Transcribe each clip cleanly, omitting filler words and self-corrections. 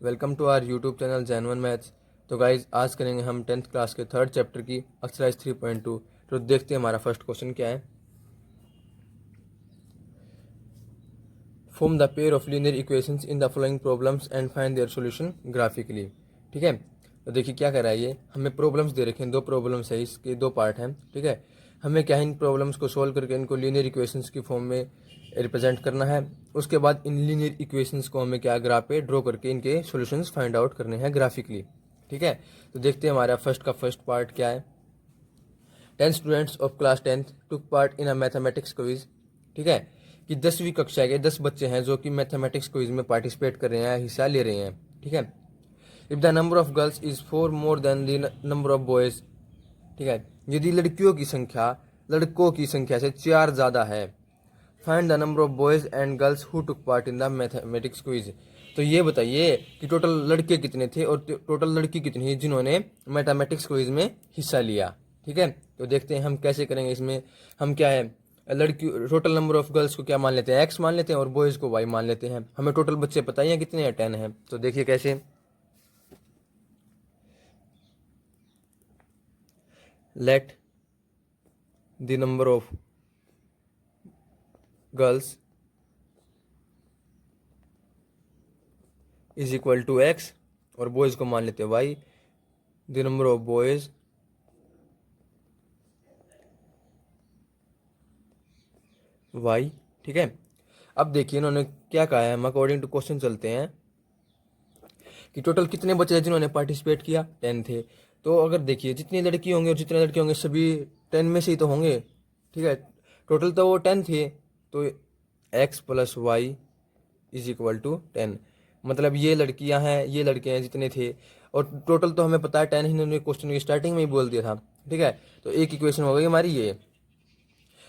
Welcome to our YouTube channel Jain One maths. तो guys आज करेंगे हम 10th क्लास के थर्ड चैप्टर की एक्सरसाइज 3.2। तो देखते हैं हमारा फर्स्ट क्वेश्चन क्या है। Form the pair of linear equations in the following problems and find their solution graphically. ठीक है, तो देखिए क्या कर रहा है ये, हमें प्रॉब्लम्स दे रखे हैं, दो प्रॉब्लम्स है, इसके दो पार्ट हैं। ठीक है, हमें क्या है, इन प्रॉब्लम्स को सोल्व करके इनको लीनियर इक्वेशंस की फॉर्म में रिप्रेजेंट करना है। उसके बाद इन लीनियर इक्वेशंस को हमें क्या ग्राफ पे ड्रॉ करके इनके सॉल्यूशंस फाइंड आउट करने हैं ग्राफिकली। ठीक है, तो देखते हैं हमारा फर्स्ट का फर्स्ट पार्ट क्या है। 10 students of class 10th took part in a mathematics quiz. ठीक है, कि 10वीं कक्षा के 10 बच्चे हैं जो कि मैथमेटिक्स क्विज में पार्टिसिपेट कर रहे हैं, हिस्सा ले रहे हैं। ठीक है, if the number of girls is 4 more than the number of boys. ठीक है, यदि लड़कियों की संख्या लड़कों की संख्या से 4 ज़्यादा है, find the number of boys and girls who took part in the mathematics quiz. तो ये बताइए कि टोटल लड़के कितने थे और टोटल लड़की कितनी है जिन्होंने मैथमेटिक्स क्विज में हिस्सा लिया। ठीक है, तो देखते हैं हम कैसे करेंगे। इसमें हम क्या है, लड़की टोटल नंबर ऑफ गर्ल्स को क्या मान लेते हैं, एक्स मान लेते हैं, और बॉयज़ को वाई मान लेते हैं। हमें टोटल बच्चे पता ही हैं कितने हैं, 10 हैं। तो देखिए कैसे, let the number of girls is equal to x और बॉयज़ को मान लेते हैं y. The number of boys y. ठीक है, अब देखिए इन्होंने क्या कहा है, हम अकॉर्डिंग टू क्वेश्चन चलते हैं कि टोटल कितने बच्चे हैं जिन्होंने पार्टिसिपेट किया, 10 थे। तो अगर देखिए जितनी लड़की होंगे और जितने लड़के होंगे सभी 10 में से ही तो होंगे। ठीक है, टोटल तो वो 10 थे, तो x plus y is equal to 10। मतलब ये लड़कियां हैं, ये लड़के हैं जितने थे, और टोटल तो हमें पता है 10 ही, इन्होंने क्वेश्चन की स्टार्टिंग में ही बोल दिया था। ठीक है, तो एक इक्वेशन हो गई हमारी ये।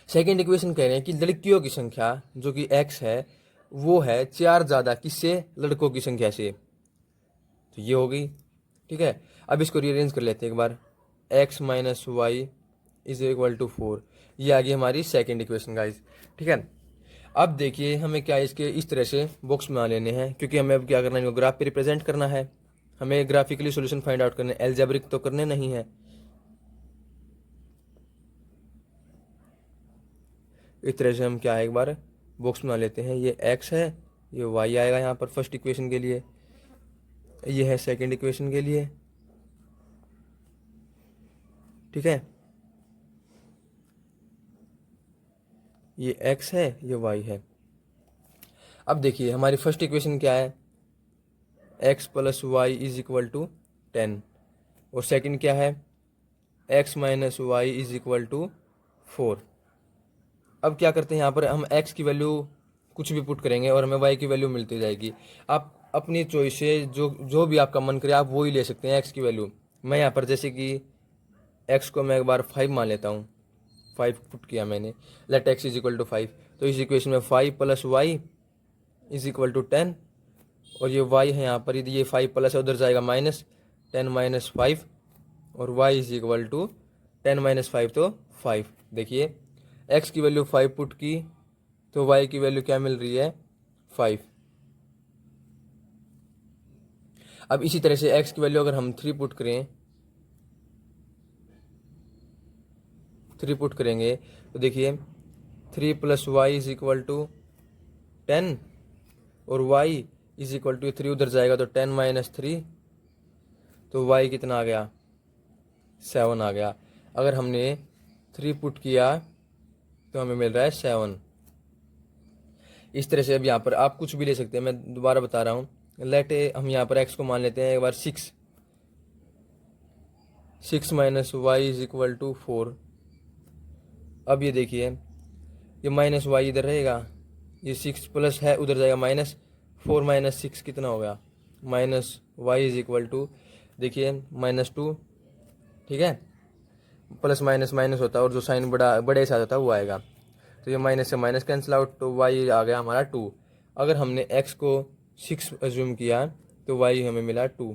सेकेंड इक्वेशन कह रहे हैं कि लड़कियों की संख्या जो कि एक्स है वो है 4 ज़्यादा किससे, लड़कों की संख्या से। तो ये हो गई। ठीक है, अब इसको रीअरेंज कर लेते हैं एक बार। X minus y is equal to 4, ये आ गई हमारी सेकेंड इक्वेशन गाइज। ठीक है, अब देखिए हमें क्या इसके इस तरह से बॉक्स में आ लेने हैं, क्योंकि हमें अब क्या करना है, इनको ग्राफ पे रिप्रेजेंट करना है। हमें ग्राफिकली सॉल्यूशन फाइंड आउट करने, एल्जेब्रिक तो करने नहीं है। इस तरह से हम क्या है, एक बार बॉक्स में आ लेते हैं। ये एक्स है, ये वाई आएगा यहाँ पर फर्स्ट इक्वेशन के लिए, ये है सेकेंड इक्वेशन के लिए। ठीक है, ये x है, ये y है। अब देखिए हमारी फर्स्ट इक्वेशन क्या है, x plus y is equal to 10, और सेकंड क्या है, x minus y is equal to 4। अब क्या करते हैं, यहाँ पर हम x की वैल्यू कुछ भी पुट करेंगे और हमें y की वैल्यू मिलती जाएगी। आप अपनी चॉइस से जो जो भी आपका मन करे आप वो ही ले सकते हैं x की वैल्यू। मैं यहाँ पर जैसे कि x को मैं एक बार 5 मान लेता हूँ, 5 पुट किया मैंने, let x is equal to 5। तो इस इक्वेशन में 5 plus y is equal to 10, और ये y है यहाँ पर, यदि ये 5 प्लस है उधर जाएगा माइनस, 10 माइनस 5, और y is equal to 10 minus 5 तो 5। देखिए x की वैल्यू 5 पुट की तो y की वैल्यू क्या मिल रही है, 5। अब इसी तरह से x की वैल्यू अगर हम 3 पुट करें, 3 पुट करेंगे तो देखिए 3 plus y is equal to 10, और y इज इक्वल टू 3 उधर जाएगा तो 10 माइनस 3, तो y कितना आ गया, 7 आ गया। अगर हमने 3 पुट किया तो हमें मिल रहा है 7। इस तरह से अब यहाँ पर आप कुछ भी ले सकते हैं, मैं दोबारा बता रहा हूँ। लेट हम यहाँ पर x को मान लेते हैं एक बार 6, 6 minus y is equal to 4। अब ये देखिए ये माइनस वाई इधर रहेगा, ये 6 प्लस है उधर जाएगा माइनस, 4 माइनस 6 कितना हो गया, minus y is equal to, देखिए -2। ठीक है, प्लस माइनस माइनस होता है और जो साइन बड़े साथ होता है वो आएगा। तो ये माइनस से माइनस कैंसिल आउट, तो वाई आ गया हमारा 2। अगर हमने x को 6 एज्यूम किया तो y हमें मिला 2।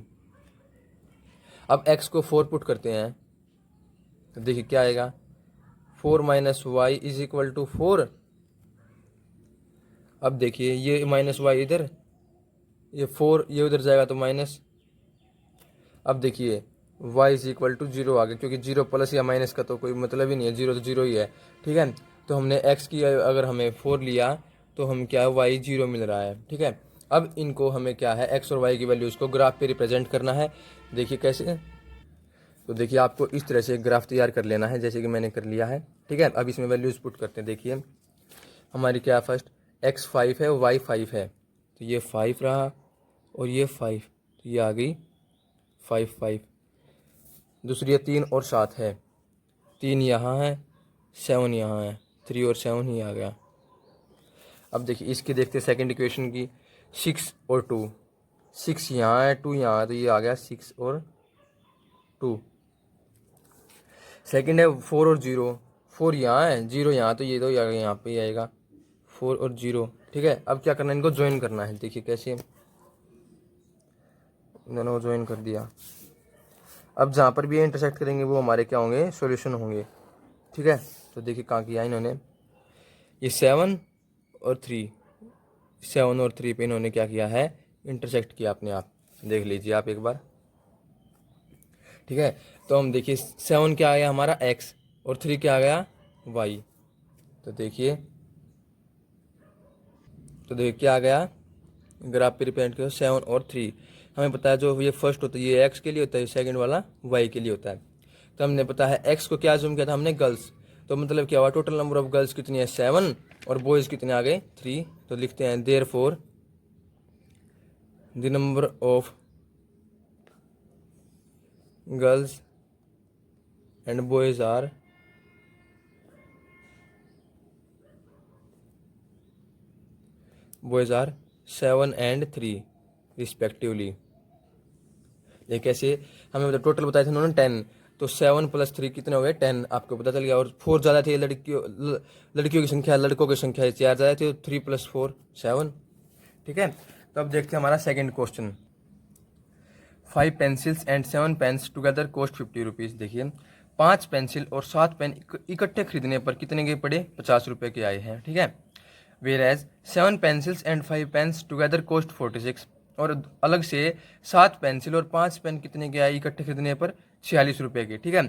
अब x को 4 पुट करते हैं तो देखिए क्या आएगा, 4 minus y is equal to 4। अब देखिए ये माइनस वाई इधर, ये 4 ये उधर जाएगा तो माइनस। अब देखिए y इज इक्वल टू 0 आ गया, क्योंकि 0 प्लस या माइनस का तो कोई मतलब ही नहीं है, 0 तो 0 ही है। ठीक है, तो हमने x की अगर हमें 4 लिया तो हम क्या है y 0 मिल रहा है। ठीक है, अब इनको हमें क्या है x और y की वैल्यूज़ को ग्राफ पे रिप्रेजेंट करना है। देखिए कैसे, तो देखिए आपको इस तरह से एक ग्राफ तैयार कर लेना है जैसे कि मैंने कर लिया है। ठीक है, अब इसमें वैल्यूज़ पुट करते हैं। देखिए हमारी क्या फर्स्ट x 5 है y 5 है, तो ये 5 रहा और ये 5, तो ये आ गई 5 5। दूसरी है 3 और 7 है, 3 यहाँ है 7 यहाँ है, 3 और 7 ही आ गया। अब देखिए इसकी देखते सेकंड इक्वेशन की, 6 और 2, 6 यहाँ है 2 यहाँ है, तो ये आ गया 6 और 2। सेकंड है 4 और 0, 4 यहाँ है 0 यहाँ, तो ये तो यहाँ पे ही आएगा 4 और 0। ठीक है, अब क्या करना है, इनको ज्वाइन करना है। देखिए कैसे, दोनों को ज्वाइन कर दिया। अब जहाँ पर भी ये इंटरसेक्ट करेंगे वो हमारे क्या होंगे, सॉल्यूशन होंगे। ठीक है, तो देखिए कहाँ किया इन्होंने, ये 7 और 3, 7 और 3 पे इन्होंने क्या किया है, इंटरसेक्ट किया अपने आप। देख लीजिए आप एक बार। ठीक है, तो हम देखिए 7 क्या आ गया हमारा x और 3 क्या आ गया y। तो देखिए क्या आ गया, ग्राफ पे रिप्रेजेंट करो 7 और 3। हमें पता है जो ये फर्स्ट होता है ये x के लिए होता है, सेकंड वाला y के लिए होता है। तो हमने पता है x को क्या जूम किया था हमने, गर्ल्स। तो मतलब क्या हुआ, टोटल नंबर ऑफ गर्ल्स कितनी है 7 और बॉयज़ कितने आ गए 3। तो लिखते हैं therefore the number of girls and boys are boys are 7 and 3 respectively. ये कैसे, हमें टोटल बताए थे उन्होंने 10, तो 7 प्लस 3 कितने हो गए 10, आपको पता चल गया। और 4 ज़्यादा थे लड़कियों की संख्या, लड़कों की संख्या 4 ज़्यादा थी, 3 + 4 7। ठीक है, तो अब देखते हैं हमारा second question. 5 pencils and 7 pens together cost 50 rupees. देखिए 5 पेंसिल और 7 पेन इकट्ठे खरीदने पर कितने के पड़े, 50 रुपये के आए हैं। ठीक है, whereas 7 pencils and 5 pens together cost 46, और अलग से 7 पेंसिल और 5 पेन कितने के आए इकट्ठे खरीदने पर 46 रुपये के। ठीक है,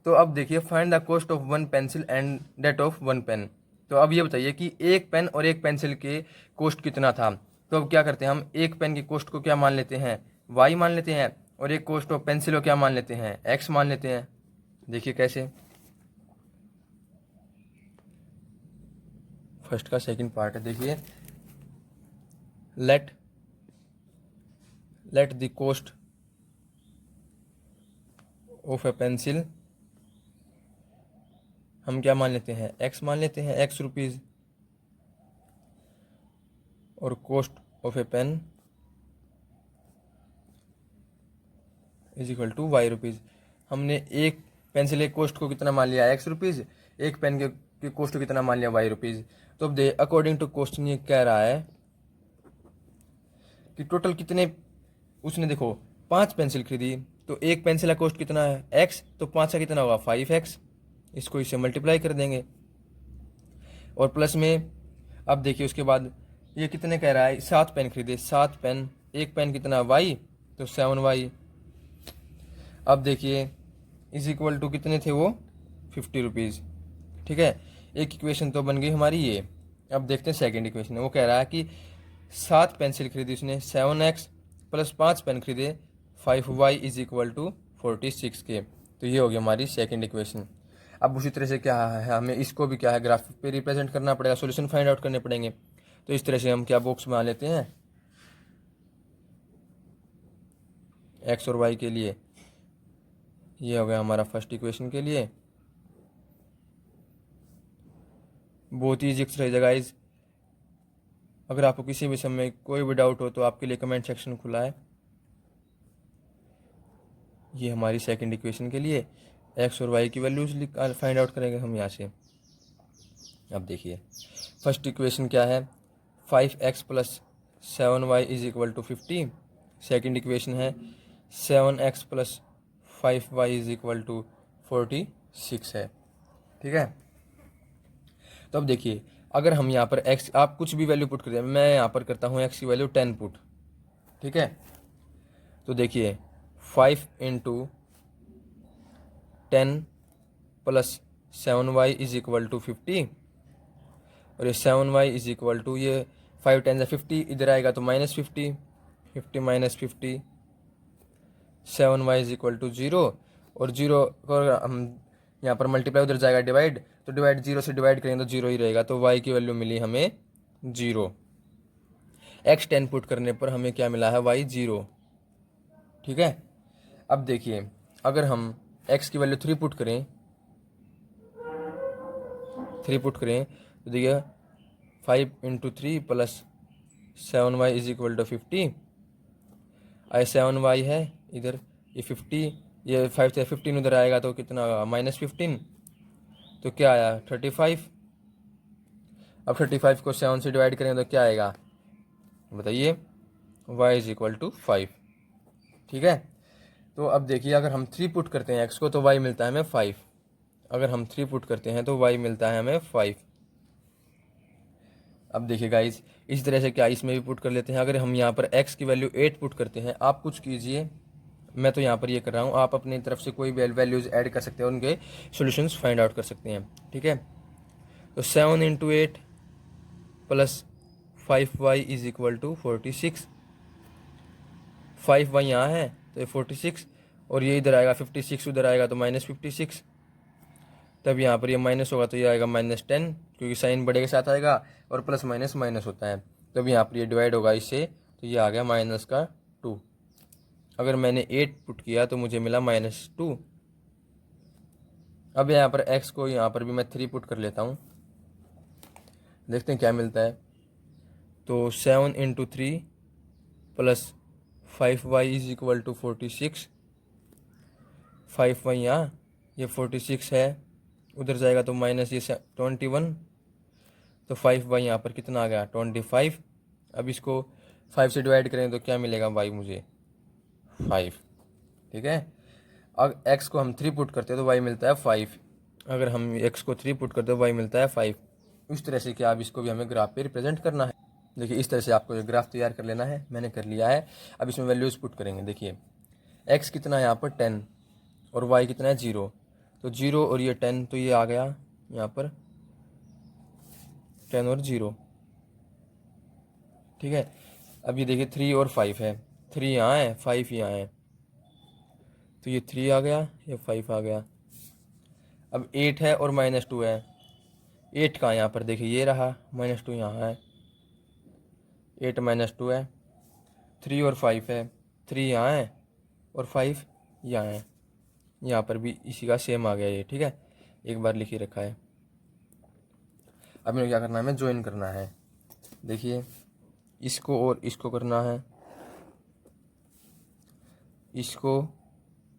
तो अब देखिए find the cost of 1 pencil and that of 1 pen. तो अब ये बताइए कि एक पेन और एक पेंसिल के कॉस्ट कितना था। तो अब क्या करते हैं, हम एक पेन की कॉस्ट को क्या मान लेते हैं, y मान लेते हैं, और एक कॉस्ट ऑफ पेंसिल को क्या मान लेते हैं, x मान लेते हैं। देखिए कैसे, फर्स्ट का सेकंड पार्ट है। देखिए let the cost of A pencil हम क्या मान लेते हैं, x मान लेते हैं, x रुपीज़, और cost of a pen is equal to y rupees. हमने एक पेंसिल के कॉस्ट को कितना मान लिया, x रुपीज़, एक पेन के कॉस्ट को कितना मान लिया, y रुपीज़। तो अब दे अकॉर्डिंग टू क्वेश्चन ये कह रहा है कि टोटल कितने, उसने देखो 5 पेंसिल खरीदी, तो एक पेंसिल का कॉस्ट कितना है x, तो 5 का कितना होगा 5x, इसको इससे मल्टीप्लाई कर देंगे और प्लस में। अब देखिए उसके बाद ये कितने कह रहा है, 7 पेन खरीदे, 7 पेन, एक पेन कितना y, तो 7y। अब देखिए इज इक्वल टू कितने थे वो 50 रुपीज़। ठीक है, एक इक्वेशन तो बन गई हमारी ये। अब देखते हैं सेकंड इक्वेशन, वो कह रहा है कि 7 पेंसिल खरीदी उसने 7x प्लस 5 पेन खरीदे 5y इज इक्वल टू 46 के। तो ये हो गई हमारी सेकंड इक्वेशन। अब उसी तरह से क्या है, हमें इसको भी क्या है ग्राफ पे रिप्रेजेंट करना पड़ेगा, सॉल्यूशन फाइंड आउट करने पड़ेंगे। तो इस तरह से हम क्या बॉक्स बना लेते हैं x और y के लिए। ये हो गया हमारा फर्स्ट इक्वेशन के लिए। बहुत ही ईजी एक्सरसाइज है गाइज। अगर आपको किसी भी समय कोई भी डाउट हो तो आपके लिए कमेंट सेक्शन खुला है। ये हमारी सेकंड इक्वेशन के लिए x और y की वैल्यूज फाइंड आउट करेंगे हम यहाँ से। अब देखिए फर्स्ट इक्वेशन क्या है, 5x plus 7y is equal to 50। Second equation है 7x plus 5y is equal to 46 है। ठीक है, तो अब देखिए अगर हम यहाँ पर x, आप कुछ भी वैल्यू पुट करें, मैं यहाँ पर करता हूँ x की वैल्यू 10 पुट। ठीक है। तो देखिए 5 into 10 plus 7y is equal to 50, और ये 7y इज इक्वल टू ये 5 10 50, इधर आएगा तो -50, 50 minus 50, 7y is equal to 0, और 0 को अगर हम यहाँ पर मल्टीप्लाई, उधर जाएगा डिवाइड, तो डिवाइड 0 से डिवाइड करेंगे तो 0 ही रहेगा, तो y की वैल्यू मिली हमें 0। x 10 पुट करने पर हमें क्या मिला है, y 0। ठीक है। अब देखिए अगर हम x की वैल्यू 3 पुट करें, 3 पुट करें तो देखिए 5 into 3 plus 7y is equal to 50, आई 7y है इधर, ये 50, ये 5 से 15 उधर आएगा तो कितना होगा, -15, तो क्या आया 35। अब 35 को 7 से डिवाइड करेंगे तो क्या आएगा बताइए, y इज इक्वल टू 5। ठीक है। तो अब देखिए अगर हम 3 पुट करते हैं x को तो y मिलता है हमें 5, अगर हम 3 पुट करते हैं तो y मिलता है हमें 5। अब देखिए गाइस इस तरह से क्या इसमें भी पुट कर लेते हैं। अगर हम यहाँ पर x की वैल्यू 8 पुट करते हैं, आप कुछ कीजिए, मैं तो यहाँ पर ये कर रहा हूँ, आप अपनी तरफ से कोई वैल्यूज़ ऐड कर सकते हैं, उनके सॉल्यूशंस फाइंड आउट कर सकते हैं। ठीक है। तो 7 into 8 plus 5y is equal to 46, 5y यहाँ है तो ये 46, और ये इधर आएगा 56, उधर आएगा तो -56, तब यहाँ पर ये माइनस होगा तो ये आएगा -10, क्योंकि साइन बड़े के साथ आएगा और प्लस माइनस माइनस होता है, तब यहाँ पर ये डिवाइड होगा इससे, तो ये आ गया -2। अगर मैंने 8 पुट किया तो मुझे मिला -2। अब यहाँ पर x को यहाँ पर भी मैं 3 पुट कर लेता हूँ, देखते हैं क्या मिलता है। तो 7 into 3 plus 5y is equal to 46, 5y यहाँ, ये 46 है, उधर जाएगा तो माइनस ये 21, तो 5y यहाँ पर कितना आ गया 25। अब इसको 5 से डिवाइड करें तो क्या मिलेगा y मुझे 5। ठीक है। अब x को हम 3 पुट करते हैं तो y मिलता है 5, अगर हम x को 3 पुट करते हैं तो y मिलता है 5। इस तरह से क्या अब इसको भी हमें ग्राफ पे रिप्रेजेंट करना है। देखिए इस तरह से आपको ये ग्राफ तैयार कर लेना है, मैंने कर लिया है। अब इसमें वैल्यूज़ पुट करेंगे। देखिए x कितना है यहाँ पर 10 और y कितना है 0, तो 0 और ये 10, तो ये आ गया यहाँ पर 10 और 0। ठीक है। अब ये देखिए 3 और 5 है, 3 यहाँ है 5 यहाँ है, तो ये 3 आ गया, ये 5 आ गया। अब 8 है और -2 है, 8 कहाँ यहाँ पर देखिए ये रहा, -2 यहाँ है, 8 -2 है, 3 और 5 है, 3 यहाँ है और 5 यहाँ है, यहाँ पर भी इसी का सेम आ गया ये। ठीक है, एक बार लिख ही रखा है। अब हमें क्या करना है, हमें ज्वाइन करना है। देखिए इसको और इसको करना है, इसको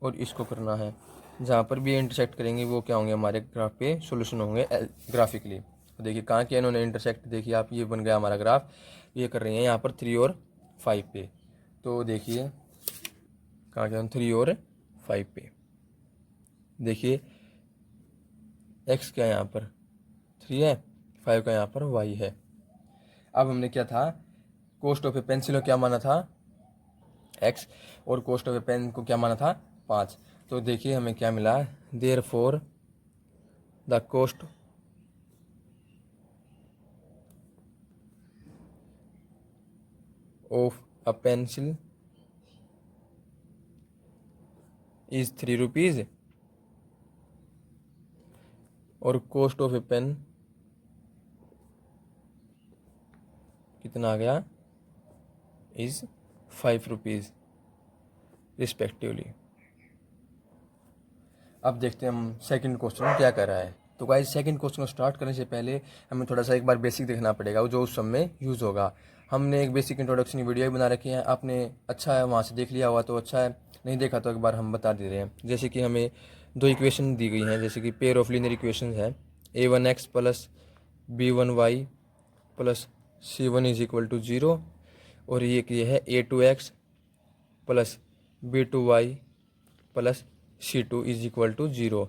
और इसको करना है, जहाँ पर भी इंटरसेक्ट करेंगे वो क्या होंगे, हमारे ग्राफ पे सॉल्यूशन होंगे ग्राफिकली। तो देखिए कहाँ किया इन्होंने इंटरसेक्ट, देखिए आप ये बन गया हमारा ग्राफ, ये कर रहे हैं यहाँ पर 3 और 5 पे। तो देखिए कहाँ किया 3 और 5 पे, देखिए x क्या यहाँ पर 3 है, 5 का यहाँ पर y है। अब हमने क्या था, कॉस्ट ऑफ ए पेंसिल को क्या माना था x, और कॉस्ट ऑफ ए पेन को क्या माना था 5। तो देखिए हमें क्या मिला, therefore the cost of a pencil is 3 rupees, और कॉस्ट ऑफ ए पेन कितना आ गया, इज 5 रुपीज़ रिस्पेक्टिवली। अब देखते हैं हम सेकंड क्वेश्चन क्या कर रहा है। तो गाइस सेकंड क्वेश्चन को स्टार्ट करने से पहले हमें थोड़ा सा एक बार बेसिक देखना पड़ेगा, जो उस समय यूज़ होगा। हमने एक बेसिक इंट्रोडक्शन वीडियो भी बना रखी है, आपने अच्छा है वहाँ से देख लिया हुआ तो अच्छा है, नहीं देखा तो एक बार हम बता दे रहे हैं। जैसे कि हमें 2 इक्वेशन दी गई हैं, जैसे कि पेयर ऑफ लीनियर इक्वेशन है, a1x plus b1y plus c1 is equal to 0, और ये है a2x plus b2y plus c2 is equal to 0।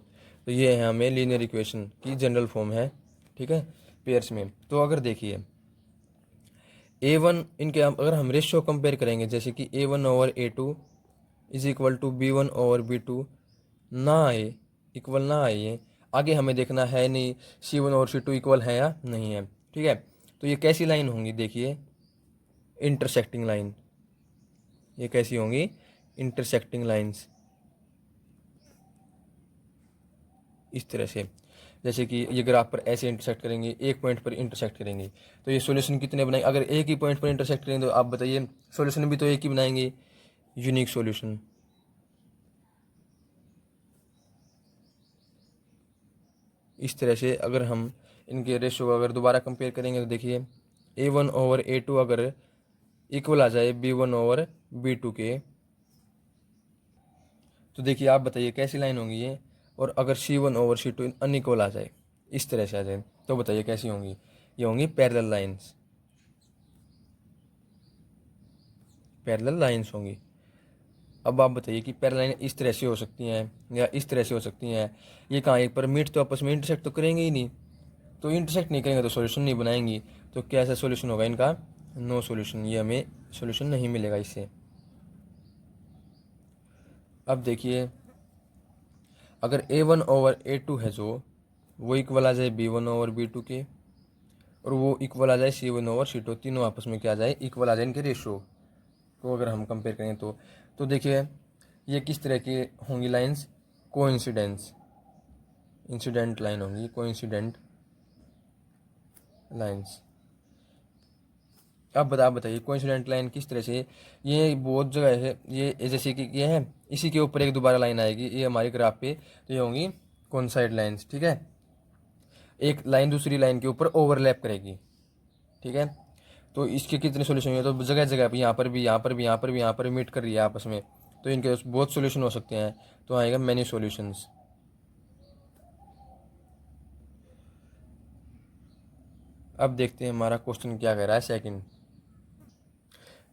तो ये है हमें लीनियर इक्वेशन की जनरल फॉर्म है। ठीक है, पेयर्स में। तो अगर देखिए A1 इनके अगर हम रेशियो कंपेयर करेंगे, जैसे कि A1/A2 is equal to B1/B2 ना आए, इक्वल ना आए, ये आगे हमें देखना है नहीं C1/C2 इक्वल है या नहीं है। ठीक है, तो ये कैसी लाइन होंगी, देखिए इंटरसेक्टिंग लाइन। ये कैसी होंगी, इंटरसेक्टिंग लाइंस, इस तरह से। जैसे कि ये ग्राफ पर ऐसे इंटरसेक्ट करेंगे, एक पॉइंट पर इंटरसेक्ट करेंगे, तो ये सॉल्यूशन कितने बनाएंगे, अगर एक ही पॉइंट पर इंटरसेक्ट करेंगे तो आप बताइए सॉल्यूशन भी तो एक ही बनाएंगे, यूनिक सॉल्यूशन। इस तरह से अगर हम इनके रेशो को अगर दोबारा कंपेयर करेंगे तो देखिए A1/A2 अगर इक्वल आ जाए B1/B2 के, तो देखिए आप बताइए कैसी लाइन होंगी ये। और अगर C1/C2 अनइक्वल आ जाए, इस तरह से आ जाए, तो बताइए कैसी होंगी, ये होंगी पैरेलल लाइंस, पैरेलल लाइंस होंगी। अब आप बताइए कि पैरेलल लाइन इस तरह से हो सकती हैं या इस तरह से हो सकती हैं, ये कहाँ एक पर मीट तो आपस में इंटरसेक्ट तो करेंगे ही नहीं, तो इंटरसेक्ट नहीं करेंगे तो सॉल्यूशन नहीं बनाएंगी, तो कैसा सॉल्यूशन होगा इनका, नो सॉल्यूशन, ये हमें सॉल्यूशन नहीं मिलेगा इससे। अब देखिए अगर A1/A2 है जो, वो इक्वल आ जाए B1/B2 के, और वो इक्वल आ जाए C1/C2, तीनों आपस में क्या आ जाए, इक्वल आ जाए इनके रेशो को अगर हम कंपेयर करें तो देखिए ये किस तरह की होंगी लाइंस, कोइंसिडेंस, इंसिडेंट लाइन होंगी, कोइंसिडेंट लाइंस। अब बताइए कोइंसिडेंट लाइन किस तरह से, ये बहुत जगह है, ये जैसे कि ये है, इसी के ऊपर एक दोबारा लाइन आएगी ये हमारे ग्राफ पे, तो ये होंगी कोइंसाइड लाइंस। ठीक है, एक लाइन दूसरी लाइन के ऊपर ओवरलैप करेगी। ठीक है, तो इसके कितने सोल्यूशन हुए, तो जगह जगह पे यहाँ पर भी, यहाँ पर भी, यहाँ पर भी, यहाँ पर मीट कर रही है आपस में, तो इनके बहुत सोल्यूशन हो सकते हैं, तो आएगा मैनी सॉल्यूशंस। अब देखते हैं हमारा क्वेश्चन क्या कह रहा है सेकंड।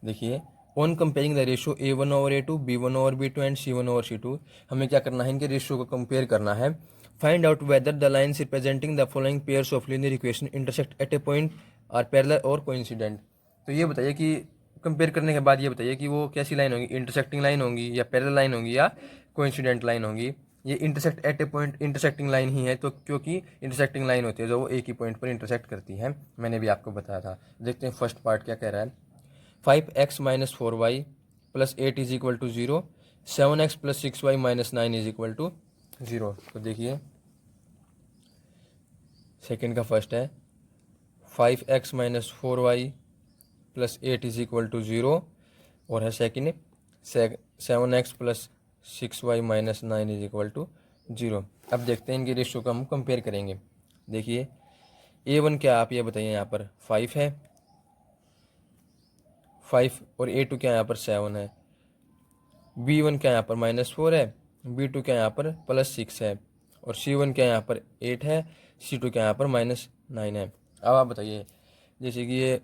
देखिए on comparing the ratio A1/A2 B1/B2 and C1/C2, हमें क्या करना है, इनके रेशियो को कंपेयर करना है। Find out whether the lines representing the following pairs of linear equation intersect at a point are parallel और कोइंसिडेंट। तो ये बताइए कि कंपेयर करने के बाद ये बताइए कि वो कैसी लाइन होंगी, इंटरसेक्टिंग लाइन होंगी या पैरेलल लाइन होंगी या कोइंसिडेंट लाइन होंगी। ये intersect at a point intersecting line ही है, तो क्योंकि इंटरसेक्टिंग लाइन होती है जो वो एक ही पॉइंट पर इंटरसेक्ट करती है, मैंने भी आपको बताया था। देखते हैं फर्स्ट पार्ट क्या कह रहा है। 5x-4y plus 8 is equal to 0, 7x plus 6y minus 9 is equal to 0। तो देखिए सेकेंड का फर्स्ट है 5x-4y plus 8 is equal to 0, और है second 7x plus 6y minus 9 is equal to 0। अब देखते हैं इनके रेशियो को हम कंपेयर करेंगे। देखिए A1 क्या आप ये बताइए, यहाँ पर 5 है 5, और A2 क्या यहाँ पर 7 है, B1 क्या यहाँ पर -4 है, B2 क्या यहाँ पर +6 है, और C1 क्या यहाँ पर 8 है, C2 क्या यहाँ पर -9 है। अब आप बताइए जैसे कि ये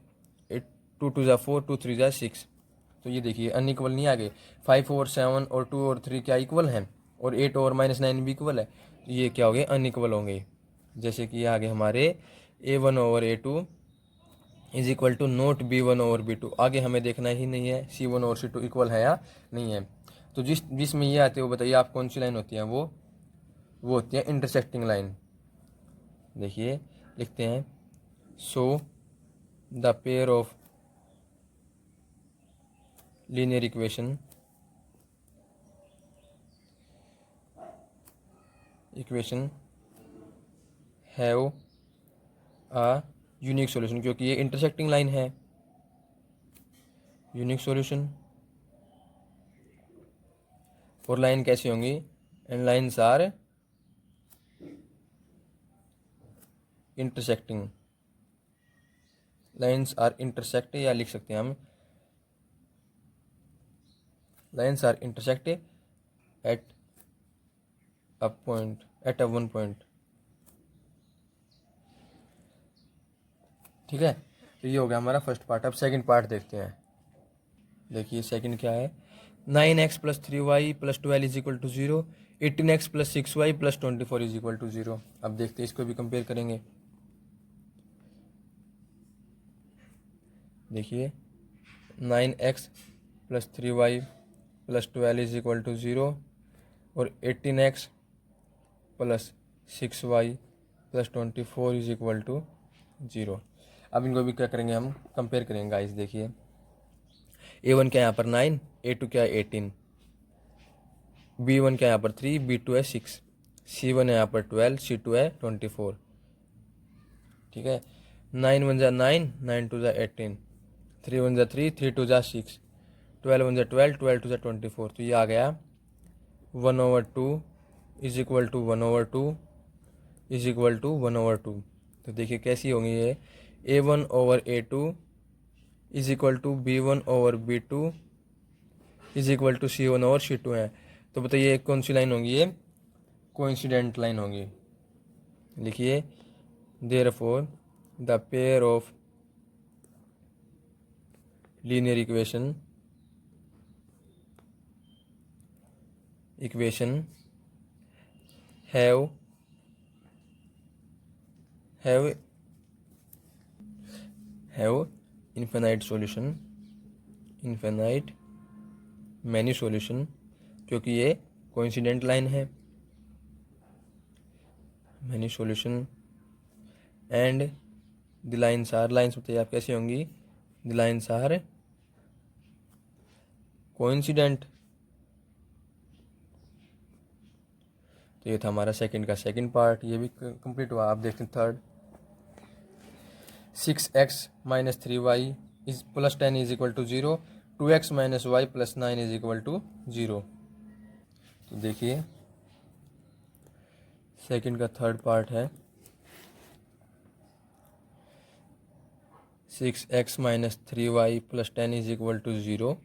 2 2 जा 4, 2 3 जा 6, तो ये देखिए अनइक्वल नहीं आ गए, 5 और 7 और 2 और 3 क्या इक्वल हैं, और 8 और -9 भी इक्वल है, तो ये क्या हो गए, अनइक्वल होंगे। जैसे कि आगे हमारे A1/A2 is equal to note B1/B2, आगे हमें देखना ही नहीं है C1 और C2 इक्वल है या नहीं है। तो जिसमें ये आते हैं वो बताइए आप कौन सी लाइन होती है, वो होती है इंटरसेक्टिंग लाइन। देखिए लिखते हैं, so the pair of linear equation have a unique solution, क्योंकि ये इंटरसेक्टिंग लाइन है, यूनिक सॉल्यूशन। और लाइन कैसी होंगी, and lines are intersecting, lines are intersect, या लिख सकते हैं हम lines are intersect at a point, at a one point. ठीक है, तो ये हो गया हमारा फर्स्ट पार्ट। अब सेकंड पार्ट देखते हैं। देखिए सेकंड क्या है, 9x plus 3y plus 12 is equal to 0, 18x plus 6y plus 24 is equal to 0। अब देखते हैं इसको भी कंपेयर करेंगे। देखिए 9x plus 3y plus 12 is equal to 0 और 18x plus 6y plus 24 is equal to 0। अब इनको भी क्या करेंगे, हम कंपेयर करेंगे गाइस। देखिए a1 क्या यहाँ पर 9, a2 क्या है 18, b1 क्या यहाँ पर 3, b2 है 6, c1 है यहाँ पर 12, c2 है 24। ठीक है, 9 1 जा 9, 9 2 जा 18, 3 1 जा 3, 3 2 जा 6, 12 1 जा 12, 12 2 जा 24। तो ये आ गया 1/2 is equal to 1/2 is equal to 1/2। तो देखिए कैसी होंगी ये, a1/a2 is equal to b1/b2 is equal to c1/c2 है। तो बताइए कौन सी लाइन होंगी, ये कोइंसिडेंट लाइन होगी। लिखिए therefore the pair of linear equation have infinite many solution, क्योंकि ये कोइंसिडेंट लाइन है। Many solution and the lines are, lines बताइए आप कैसी होंगी, द लाइन्स आर कोइंसिडेंट। तो ये था हमारा सेकंड का सेकंड पार्ट, ये भी कंप्लीट हुआ। आप देखते हैं third, 6x minus 3y is plus 10 is equal to 0, 2x minus y plus 9 is equal to 0। तो देखिए सेकंड का थर्ड पार्ट है, 6x minus 3y plus 10 is equal to 0,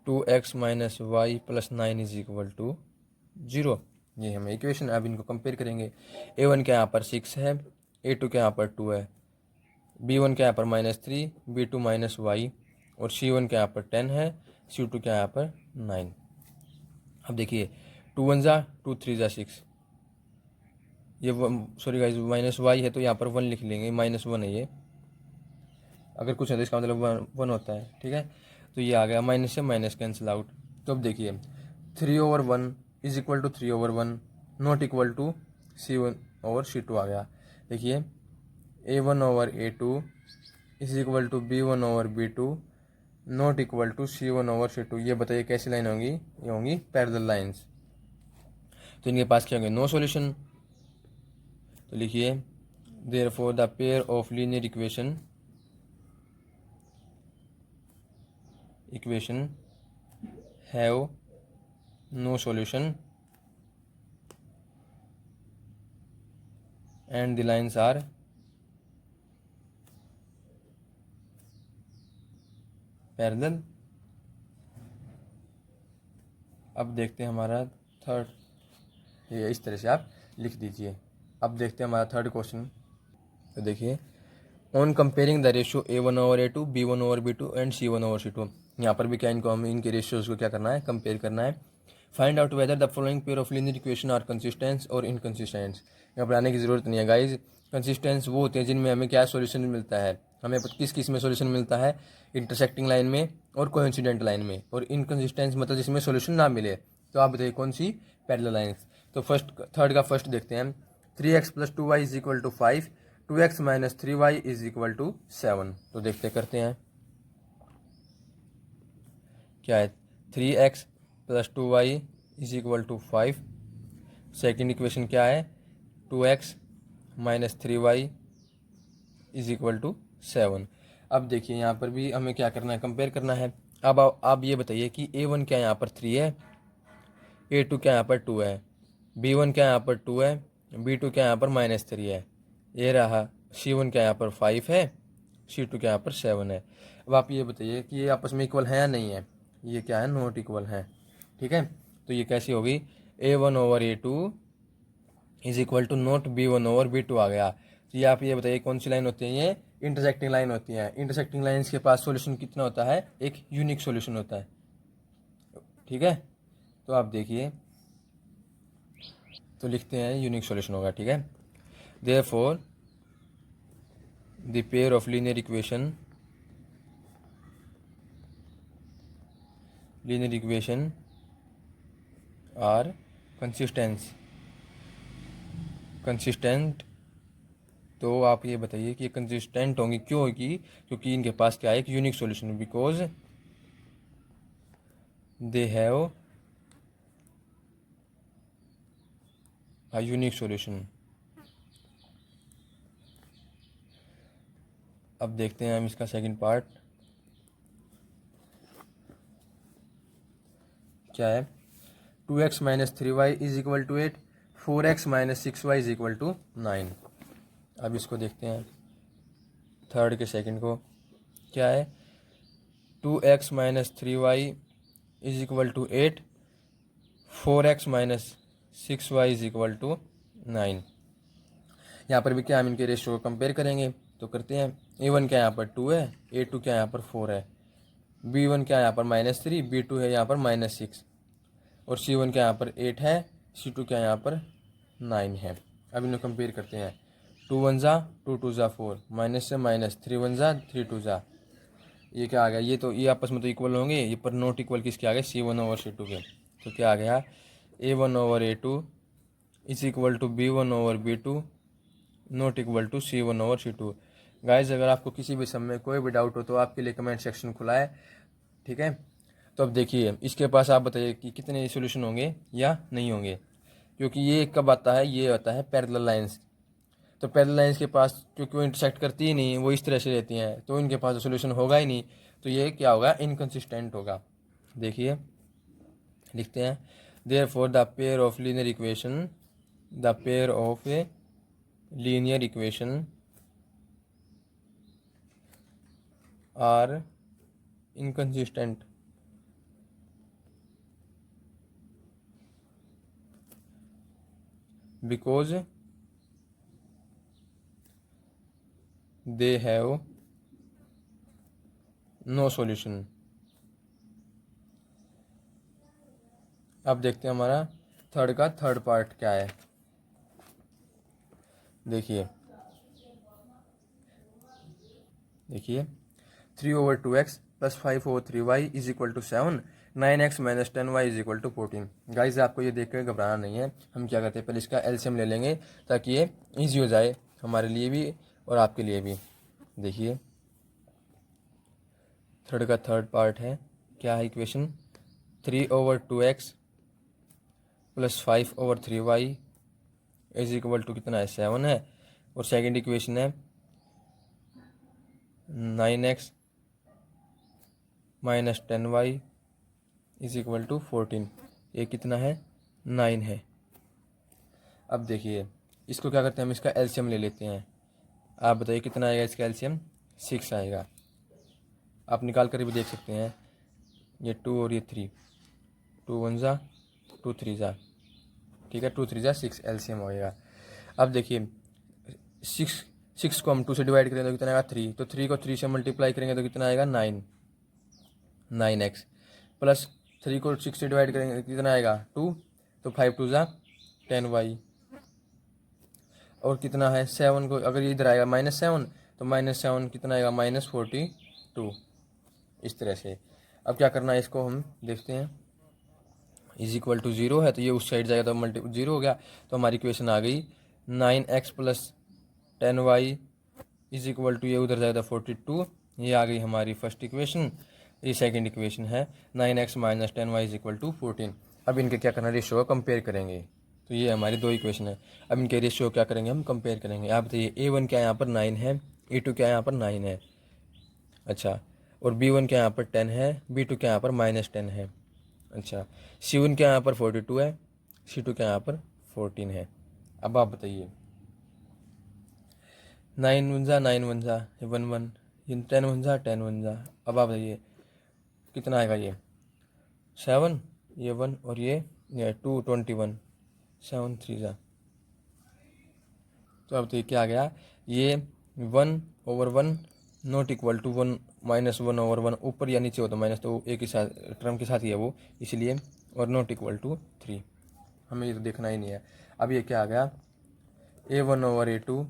2x minus y plus 9 is equal to 0। ये हमें equation, अब इनको compare करेंगे। a1 के यहाँ पर 6 है, a2 के यहाँ पर 2 है, b1 के यहाँ पर -3, b2 माइनस वाई और c1 के यहाँ पर 10 है, c2 के यहाँ पर 9। अब देखिए 2 1 जा 2 3 जा 6, ये सॉरी गाइस माइनस वाई है तो यहाँ पर 1 लिख लेंगे, -1 है ये, अगर कुछ है तो इसका मतलब 1 होता है। ठीक है, तो ये आ गया, माइनस से माइनस कैंसिल आउट। तो अब देखिए 3/1 is equal to 3/1 not equal to c1/c2 आ गया। देखिए a1/a2 is equal to b1/b2 not equal to c1/c2। ये बताइए कैसी लाइन होंगी, ये होंगी पैरेलल लाइंस। तो इनके पास क्या होंगे, नो सॉल्यूशन। तो लिखिए therefore the pair of linear equation have no solution and the lines are parallel. अब देखते हैं हमारा थर्ड, ये इस तरह से आप लिख दीजिए। अब देखते हैं हमारा थर्ड क्वेश्चन। तो देखिए on comparing the ratio a1/a2 b1/b2 and c1/c2, यहाँ पर भी क्या इनको हम इनके रेशियोज को क्या करना है, कंपेयर करना है। Find out whether the following pair of linear equation are consistent और इनकंसिस्टेंट। यहाँ पर आने की जरूरत नहीं है गाइज। कंसिस्टेंस वो होते हैं जिनमें हमें क्या सोल्यूशन मिलता है, हमें किस किस में सोल्यूशन मिलता है, इंटरसेक्टिंग लाइन में और कोइंसिडेंट लाइन में। और इनकंसिस्टेंस मतलब जिसमें सोल्यूशन ना मिले। तो आप बताइए कौन सी पैरेलल लाइन्स। तो थर्ड का फर्स्ट देखते हैं, 3x plus 2y is equal to 5, 2x minus 3y is equal to 7। तो देखते करते हैं क्या है, 3x plus 2y is equal to 5। Second equation क्या है, 2x minus 3y is equal to 7। अब देखिए यहाँ पर भी हमें क्या करना है, कंपेयर करना है। अब आप ये बताइए कि a1 क्या यहाँ पर 3 है, a2 क्या यहाँ पर 2 है, b1 क्या यहाँ पर 2 है, b2 क्या यहाँ पर -3 है, ये रहा c1 क्या यहाँ पर 5 है, c2 क्या यहाँ पर 7 है। अब आप ये बताइए कि ये आपस में इक्वल है या नहीं है, ये क्या है, नॉट इक्वल है। ठीक है, तो ये कैसी होगी, a1/a2 is equal to not b1/b2 आ गया। तो ये आप ये बताइए कौन सी लाइन होती है, ये इंटरसेक्टिंग लाइन होती है। इंटरसेक्टिंग लाइन्स के पास सॉल्यूशन कितना होता है, एक यूनिक सॉल्यूशन होता है। ठीक है, तो आप देखिए, तो लिखते हैं यूनिक सॉल्यूशन होगा। ठीक है, therefore the pair of linear equation are consistent. तो आप ये बताइए कि ये कंसिस्टेंट होंगी, क्यों होगी? क्योंकि इनके पास क्या है, एक unique solution, because they have a unique solution. अब देखते हैं हम इसका सेकंड पार्ट क्या है। 2x minus 3y is equal to 8, 4x minus 6y is equal to 9। अब इसको देखते हैं थर्ड के सेकंड को, क्या है 2x minus 3y is equal to 8, 4x minus 6y is equal to 9। यहाँ पर भी क्या हम इनके रेशियो को कंपेयर करेंगे, तो करते हैं। a1 क्या यहाँ पर 2 है, a2 क्या यहाँ पर 4 है, b1 क्या यहाँ पर -3, b2 है यहाँ पर -6 और c1 क्या यहाँ पर 8 है, c2 क्या यहाँ पर 9 है। अब इन्हें कंपेयर करते हैं। 2 1 ज़ा 2 2 ज़ा 4, माइनस से माइनस, 3 1 ज़ा 3 2 ज़ा, ये क्या आ गया, ये आपस में तो इक्वल होंगे, ये पर नॉट इक्वल किसके आ गए, c1 ओवर c2 के। तो क्या आ गया, a1 over a2 is equal to b1 over b2 not equal to c1 over c2। Guys अगर आपको किसी भी सम में कोई भी डाउट हो तो आपके लिए कमेंट सेक्शन खुला है, ठीक है। तो अब देखिए इसके पास आप बताइए कि कितने सॉल्यूशन होंगे या नहीं होंगे, क्योंकि ये कब आता है, ये आता है पैरेलल लाइंस। तो पैरेलल लाइंस के पास क्योंकि वो इंटरसेक्ट करती ही नहीं, वो इस तरह से रहती हैं, तो इनके पास सॉल्यूशन होगा ही नहीं, तो ये क्या होगा, इनकंसिस्टेंट होगा। देखिए लिखते हैं, therefore the pair of linear equation, the pair of a linear equation are inconsistent because they have no solution। अब देखते हैं हमारा थर्ड का थर्ड पार्ट क्या है। देखिए 3 over 2x plus 5 over 3y is equal to 7, 9x minus 10y is equal to 14। Guys आपको ये देख कर घबराना नहीं है, हम क्या करते हैं पहले इसका एलसीएम ले लेंगे ताकि ये ईजी हो जाए हमारे लिए भी और आपके लिए भी। देखिए थर्ड का थर्ड पार्ट है, क्या है equation, 3 over 2x plus 5 over 3y is equal to कितना है, 7 है। और सेकंड इक्वेशन है 9x minus 10y is equal to 14, ये कितना है, 9 है। अब देखिए इसको क्या करते हैं, हम इसका एलसीएम ले लेते हैं। आप बताइए कितना आएगा इसका एलसीएम, 6 आएगा। आप निकाल कर भी देख सकते हैं, ये 2 और ये 3, 2 1 ज़ा 2 3 ज़ा, ठीक है, 2 3 ज़ा 6 एलसीएम होएगा। अब देखिए 6 को हम 2 से डिवाइड करेंगे तो कितना आएगा 3, तो 3 को 3 से मल्टीप्लाई करेंगे तो कितना आएगा 9x प्लस 3 को 6 से डिवाइड करेंगे कितना आएगा 2, तो 5 2 ज़ा 10y और कितना है 7 को अगर इधर आएगा -7 तो -7 कितना आएगा -42, इस तरह से। अब क्या करना है, इसको हम देखते हैं, इज इक्वल टू 0 है तो ये उस साइड जाएगा तो मल्टी 0 हो गया, तो हमारी इक्वेशन आ गई 9x plus 10y is equal to, ये उधर जाएगा 42, ये आ गई हमारी फर्स्ट इक्वेशन। ये सेकंड इक्वेशन है 9x minus 10y is equal to 14। अब इनके क्या करना, रेशियो को कंपेयर करेंगे। तो ये हमारी दो इक्वेशन है, अब इनके रेशियो क्या करेंगे, हम कंपेयर करेंगे। आप बताइए a1 क्या यहाँ पर 9 है, a2 क्या यहाँ पर 9 है, अच्छा, और b1 क्या यहाँ पर 10 है, b2 क्या यहाँ पर -10 है, अच्छा, c1 क्या यहाँ पर 42 है, c2 क्या यहाँ पर 14 है। अब आप बताइए 9 1 ज़ा 9 1 ज़ा 1 1, 10 1 ज़ा 10 1 ज़ा। अब आप बताइए कितना आएगा, ये 7, ये 1 और ये 2 21, 7 3 ज़ा। तो अब देखिए क्या आ गया, ये 1 over 1 not equal to 1 minus 1 over 1, ऊपर या नीचे हो तो माइनस, तो एक ही साथ टर्म के साथ ही है वो, इसलिए, और नॉट इक्वल टू 3, हमें ये तो देखना ही नहीं है। अब ये क्या आ गया, a1 over a2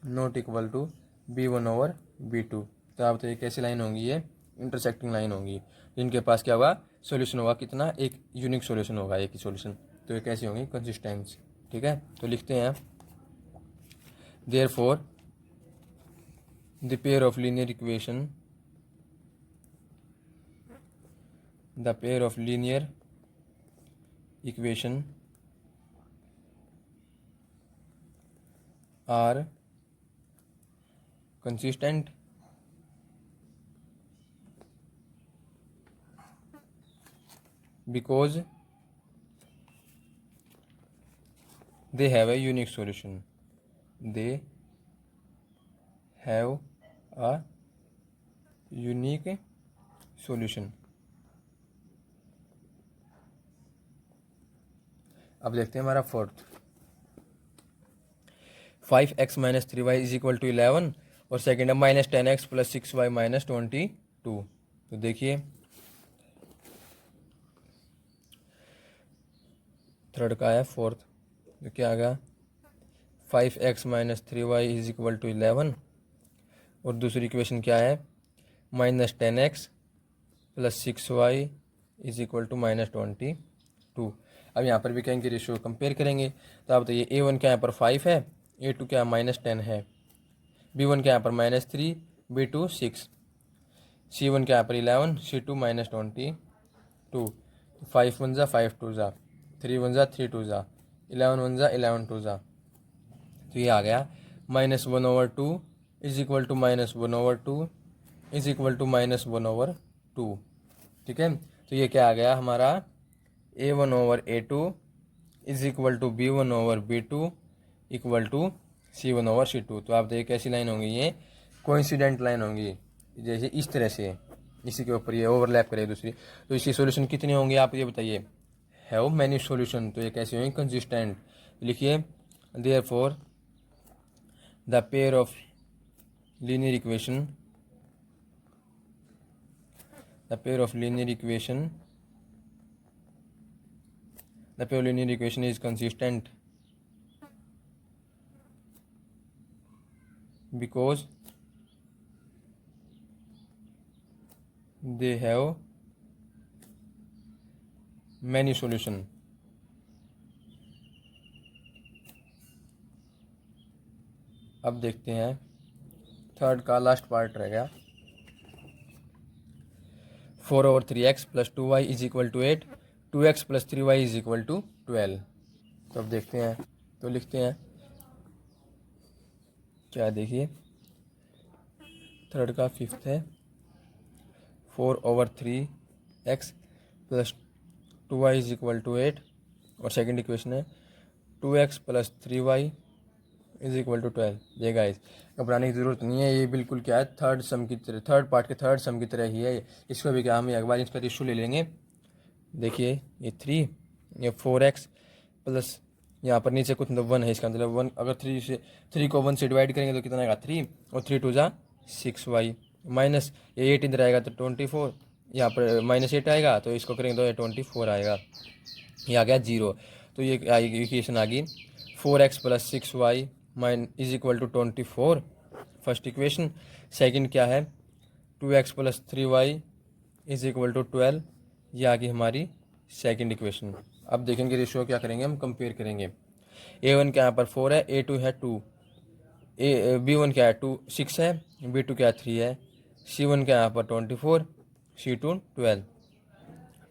not equal to b1/b2। तो आप बताइए कैसी लाइन होंगी, ये इंटरसेक्टिंग लाइन होंगी, जिनके पास क्या होगा, सॉल्यूशन होगा कितना, एक यूनिक सॉल्यूशन होगा, एक ही सॉल्यूशन। तो ये कैसी होंगी, कंसिस्टेंस। ठीक है, तो लिखते हैं therefore the pair of linear equation, the pair of linear equation are consistent because they have a unique solution, they have a unique solution। अब देखते हैं हमारा fourth, 5x minus 3y is equal to 11 और second है minus 10x plus 6y minus 22। तो देखिए third का है फोर्थ, तो क्या आ गया, 5x minus 3y is equal to 11 और दूसरी इक्वेशन क्या है, minus 10x plus 6y is equal to minus 22। अब यहाँ पर भी कहेंगे रेशियो कंपेयर करेंगे। तो आप बताइए a1 क्या यहाँ पर 5 है, a2 क्या माइनस 10 है, b1 क्या यहाँ पर माइनस 3, b2 6, c1 क्या यहाँ पर 11, c2 माइनस 22। 5 1 जा 5 2 जा, 3 1 जा 3 2 जा, 11 1 जा 11 2 जा। तो ये आ गया -1/2 is equal to -1/2 is equal to -1/2। ठीक है, तो ये क्या आ गया हमारा, a1/a2 is equal to b1/b2 equal to c1/c2। तो आप देखिए कैसी लाइन होंगी, ये कोइंसिडेंट लाइन होंगी, जैसे इस तरह से इसी के ऊपर ये ओवरलैप करे दूसरी। तो इसकी सॉल्यूशन कितनी होंगी आप ये बताइए, हैव मैनी सॉल्यूशन। तो ये कैसी होंगी, कंसिस्टेंट। लिखिए therefore the pair of linear equation, the pair of linear equation is consistent because they have many solution। अब देखते हैं थर्ड का लास्ट पार्ट रह गया, 4/3x plus 2y is equal to 8, 2x plus 3y is equal to 12। तो अब देखते हैं, तो लिखते हैं क्या, देखिए थर्ड का फिफ्थ है 4/3x plus 2y is equal to 8 और सेकंड इक्वेशन है 2x plus 3y is equal to 12। ये गाइस घबराने की ज़रूरत नहीं है, ये बिल्कुल क्या है, थर्ड सम की तरह, थर्ड पार्ट के थर्ड सम की तरह ही है। इसको भी क्या हम एक बार इसका रेशियो ले लेंगे। देखिए ये 3, ये 4x प्लस यहाँ पर नीचे कुछ मतलब 1 है, इसका मतलब 1, अगर 3 को 1 से डिवाइड करेंगे तो कितना आएगा 3 और 3 2 जा 6y माइनस ये 8 इधर आएगा तो 24, यहाँ पर -8 आएगा तो इसको करेंगे तो ये 24 आएगा, ये आ गया 0। तो ये इक्वेशन आ गई 4x plus 6y is equal to 24 first equation. Second क्या है 2x plus 3y is equal to 12, ये आ गई हमारी सेकंड इक्वेशन। अब देखेंगे रेशियो क्या करेंगे, हम कंपेयर करेंगे। a1 क्या यहाँ पर 4 है, a2 है 2, b1 क्या है 6 है, b2 क्या 3 है, c1 क्या यहाँ पर 24, c2 12,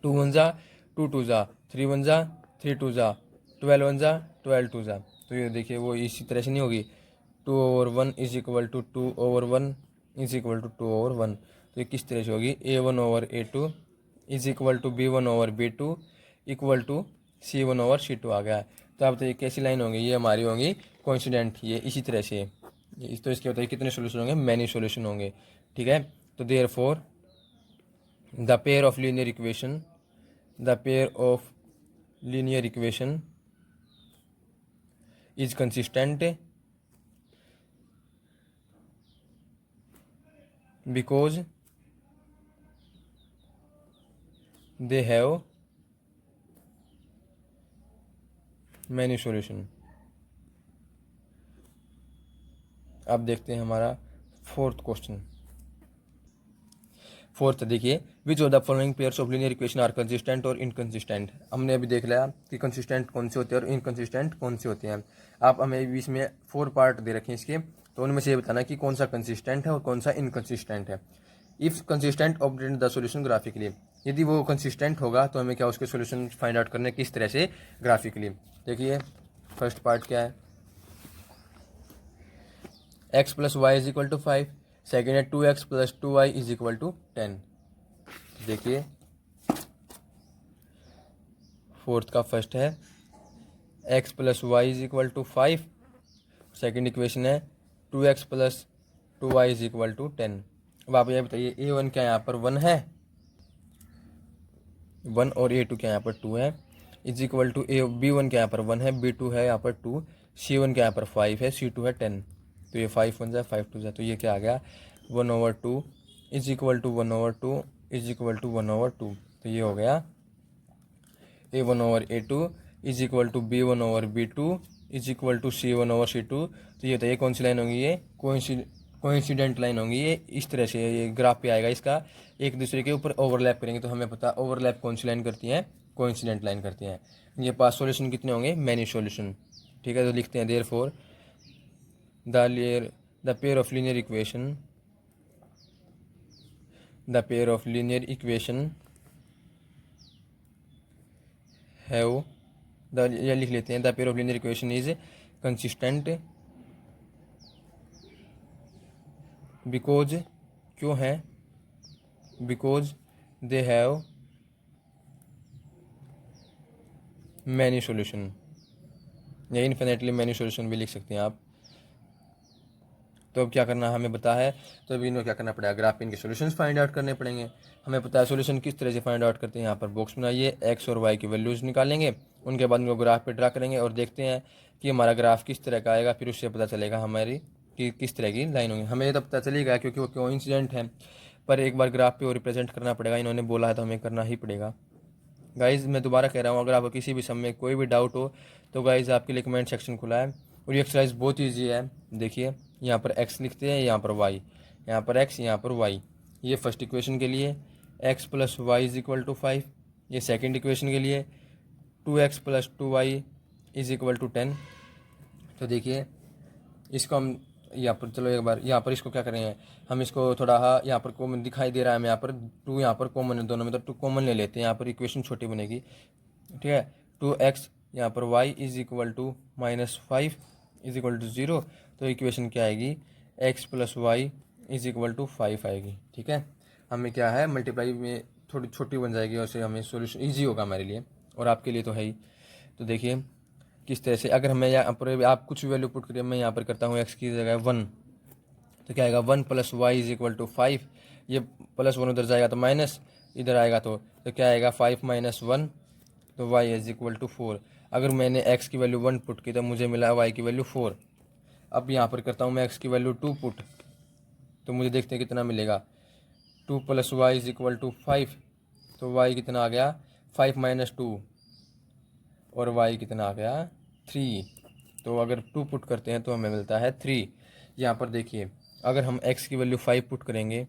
2 1 जा 2 2 जा, 3 1 जा 3 2 जा, 12 1 जा 12 2 जा। तो ये देखिए वो इसी तरह से नहीं होगी, 2/1 is equal to 2/1 is equal to 2/1। तो ये किस तरह से होगी, a1/a2 is equal to b1/b2 equal to c1/c2 आ गया। तो आप बताइए कैसी लाइन होंगी, ये हमारी होंगी कोइंसिडेंट, ये इसी तरह से। तो इसके बताइए कितने सोल्यूशन होंगे, मैनी सोल्यूशन होंगे। ठीक है, तो therefore the pair of linear equation, the pair of linear equation is consistent because they have many solution। अब देखते हैं हमारा फोर्थ क्वेश्चन, फोर्थ देखिए, which of the following pairs of linear equation are consistent और inconsistent. हमने अभी देख लिया कि कंसिस्टेंट कौन से होते हैं और इनकंसिस्टेंट कौन से होते हैं। आप हमें इसमें 4 पार्ट दे रखे हैं इसके, तो उनमें से ये बताना कि कौन सा कंसिस्टेंट है और कौन सा इनकंसिस्टेंट है। If consistent obtain the solution graphically, यदि वो कंसिस्टेंट होगा तो हमें क्या उसके सॉल्यूशन फाइंड आउट करने किस तरह से ग्राफिकली। देखिए फर्स्ट पार्ट क्या है, x plus y is equal to 5, second है 2x plus 2y is equal to 10। देखिए फोर्थ का फर्स्ट है x plus y is equal to 5, second equation है 2x plus 2y is equal to 10। अब आप ये बताइए a1 क्या यहाँ पर 1 है, 1, और a2 क्या यहाँ पर 2 है, इज इक्वल टू b1 क्या यहाँ पर 1 है, b2 है यहाँ पर 2, c1 क्या यहाँ पर 5 है, c2 है 10। तो ये 5 बन जाए 5 2 जाए, तो ये क्या आ गया 1/2 is equal to 1/2 is equal to 1/2। तो ये हो गया a1/a2 is equal to b1/b2 is equal to c1/c2। तो ये बताइए कौन सी लाइन होगी, ये कोइंसिडेंट लाइन होंगी। ये इस तरह से ये ग्राफ पे आएगा, इसका एक दूसरे के ऊपर ओवरलैप करेंगे तो हमें पता ओवरलैप कौन सी लाइन करती है, कोइंसिडेंट लाइन करती हैं। ये पास सॉल्यूशन कितने होंगे, मैनी सॉल्यूशन। ठीक है, तो लिखते हैं therefore the pair of linear equation, the pair of linear equation have या लिख लेते हैं the pair of linear equation is consistent because, क्यों है, because they have many solution, या इन्फिनेटली मैनी सॉल्यूशन भी लिख सकते हैं आप। तो अब क्या करना हमें पता है, तो अभी इन्हें क्या करना पड़ेगा, ग्राफ पे इनके सॉल्यूशंस फाइंड आउट करने पड़ेंगे। हमें पता है सॉल्यूशन किस तरह से फाइंड आउट करते हैं। यहाँ पर बॉक्स बनाइए, एक्स और वाई की वैल्यूज़ निकालेंगे, उनके बाद उनको ग्राफ पे ड्रा करेंगे और देखते हैं कि हमारा ग्राफ किस तरह का आएगा। फिर उससे पता चलेगा हमारी कि किस तरह की लाइन होगी। हमें ये तो पता चलेगा क्योंकि वो कोइंसिडेंट है, पर एक बार ग्राफ पे वो रिप्रेजेंट करना पड़ेगा। इन्होंने बोला है तो हमें करना ही पड़ेगा। गाइज़ मैं दोबारा कह रहा हूँ, अगर आपको किसी भी सम में कोई भी डाउट हो तो गाइज़ आपके लिए कमेंट सेक्शन खुला है। और ये एक्सरसाइज बहुत ईजी है। देखिए यहाँ पर x लिखते हैं, यहाँ पर y, यहाँ पर x, यहाँ पर y। ये फर्स्ट इक्वेशन के लिए x plus y is equal to 5, ये सेकेंड इक्वेशन के लिए 2x plus 2y is equal to 10। तो देखिए इसको हम यहाँ पर, चलो एक बार यहाँ पर इसको क्या करेंगे, हम इसको थोड़ा यहाँ पर कॉमन दिखाई दे रहा है हमें, यहाँ पर 2 यहाँ पर कॉमन है दोनों में, तो 2 कॉमन ले लेते हैं। यहाँ पर इक्वेशन छोटी बनेगी, ठीक है। 2x यहाँ पर y is equal to -5 is equal to 0। तो इक्वेशन क्या आएगी, x plus y is equal to 5 आएगी। ठीक है, हमें क्या है मल्टीप्लाई में थोड़ी छोटी बन जाएगी और उससे हमें सॉल्यूशन इजी होगा हमारे लिए और आपके लिए तो है ही। तो देखिए किस तरह से, अगर हमें यहाँ पर आप कुछ वैल्यू पुट करिए, मैं यहाँ पर करता हूँ x की जगह 1, तो क्या आएगा 1 plus y is equal to 5। ये +1 उधर जाएगा तो माइनस इधर आएगा, तो क्या आएगा 5 - 1, तो y इज इक्वल टू 4। अगर मैंने x की वैल्यू 1 पुट की तो मुझे मिला y की वैल्यू 4। अब यहाँ पर करता हूँ मैं x की वैल्यू 2 पुट, तो मुझे देखते हैं कितना मिलेगा, 2 plus y is equal to 5। तो y कितना आ गया 5 - 2, और y कितना आ गया 3। तो अगर 2 पुट करते हैं तो हमें मिलता है 3। यहाँ पर देखिए अगर हम x की वैल्यू 5 पुट करेंगे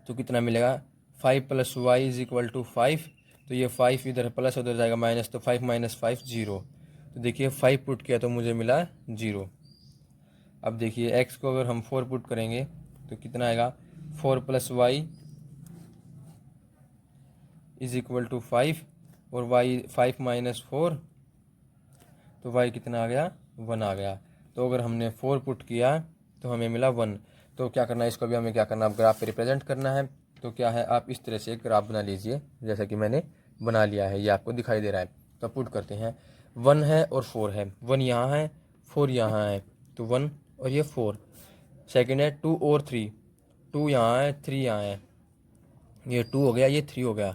तो कितना मिलेगा, 5 plus y is equal to 5। तो ये 5 इधर प्लस उधर जाएगा माइनस, तो 5 - 5 0। तो देखिए 5 पुट किया तो मुझे मिला 0। अब देखिए x को अगर हम 4 पुट करेंगे तो कितना आएगा, 4 plus y is equal to 5, और y 5 - 4, तो y कितना आ गया 1 आ गया। तो अगर हमने 4 पुट किया तो हमें मिला 1। तो क्या करना है, इसको भी हमें क्या करना है, अब ग्राफ पे रिप्रेजेंट करना है। तो क्या है, आप इस तरह से एक ग्राफ बना लीजिए जैसा कि मैंने बना लिया है, ये आपको दिखाई दे रहा है। तो पुट करते हैं, 1 है और 4 है, 1 यहाँ है 4 यहाँ है, तो 1 और ये 4। सेकेंड है 2 और 3, 2 यहाँ है 3 यहाँ है, ये 2 हो गया ये 3 हो गया।